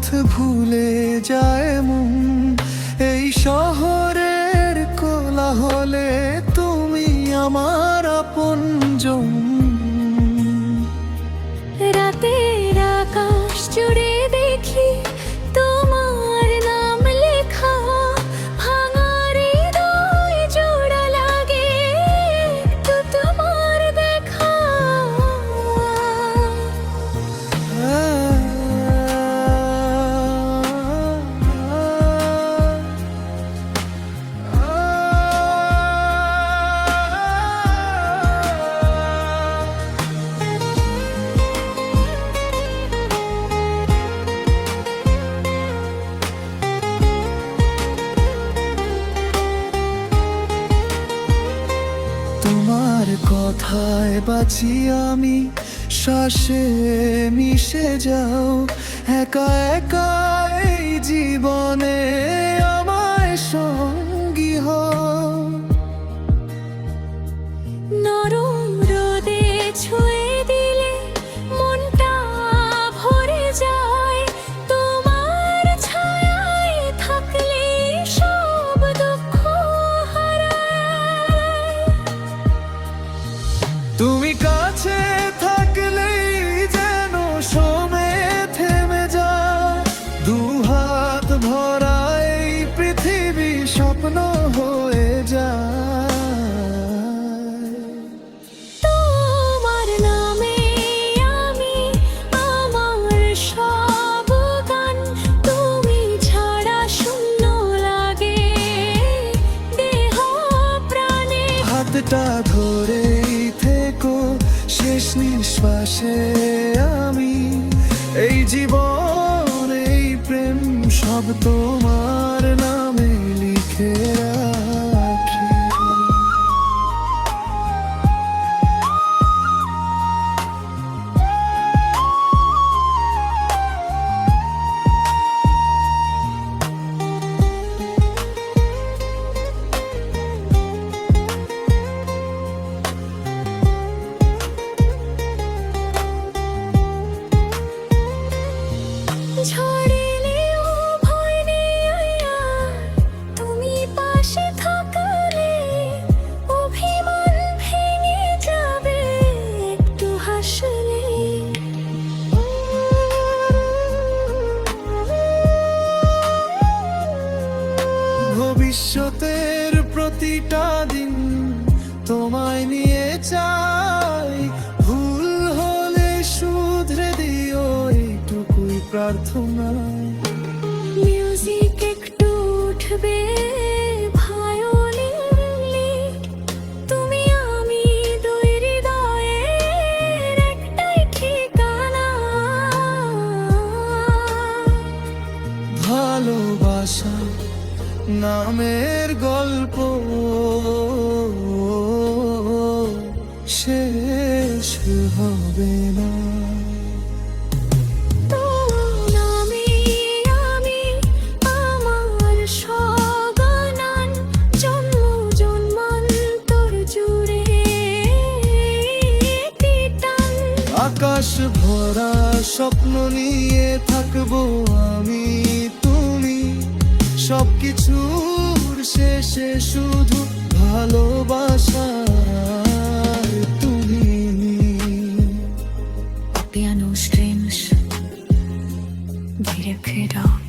পথ ভুলে যায় মন। এই শহরের কোলাহলে তুমি আমার আপনজন। রাতের আকাশ জুড়ে দেখি তোমার নাম লেখা, ভাঙা হৃদয় জোড়া লাগে একটু তোমার দেখা। তোমার কথায় বাঁচি আমি, শ্বাসে মিশে যাও। একা একা এই জীবনে আমায় সঙ্গী হও। নরম রোদে ছুঁয়ে দিলে মনটা ভরে যায়, তোমার ছায়ায় থাকলে সব দুঃখ হারায়। তুমি কাছে থাকলেই যেন সময় থেমে যায়। দুহাত ভরা এই পৃথিবী স্বপ্ন হয়ে যায়। তোমার নামে আমি আমার সব গান, তুমি ছাড়া শূন্য লাগে দেহ প্রাণে। হাতটা ধরেই থেকো শেষ নিঃশ্বাসে আমি। এই জীবন এই প্রেম সব তোমার নামে লিখে রাখি। ঝড় এলেও ভয় নেই আর, তুমি পাশে থাকলে অভিমান ভেঙে যাবে একটু হাসলে। ভবিষ্যতের প্রতিটা দিন তোমায় নিয়ে চাই। ভুল হলে শুধরে দিও এইটুকুই প্রার্থনা। মিউজিক একটু উঠবে ভায়োলিন, তুমি আমি দুই হৃদয়ের একটাই ঠিকানা। ভালোবাসা নামের গল্প শেষ হবে না। তোর নামে আমি আমার সগানান, জন্ম জন্মান্তর জুড়ে টান। আকাশ ভরা স্বপ্ন নিয়ে থাকবো আমি তুমি। সবকিছুর শেষে শুধু ভালোবাসার তুমি। Piano strings, direct it out.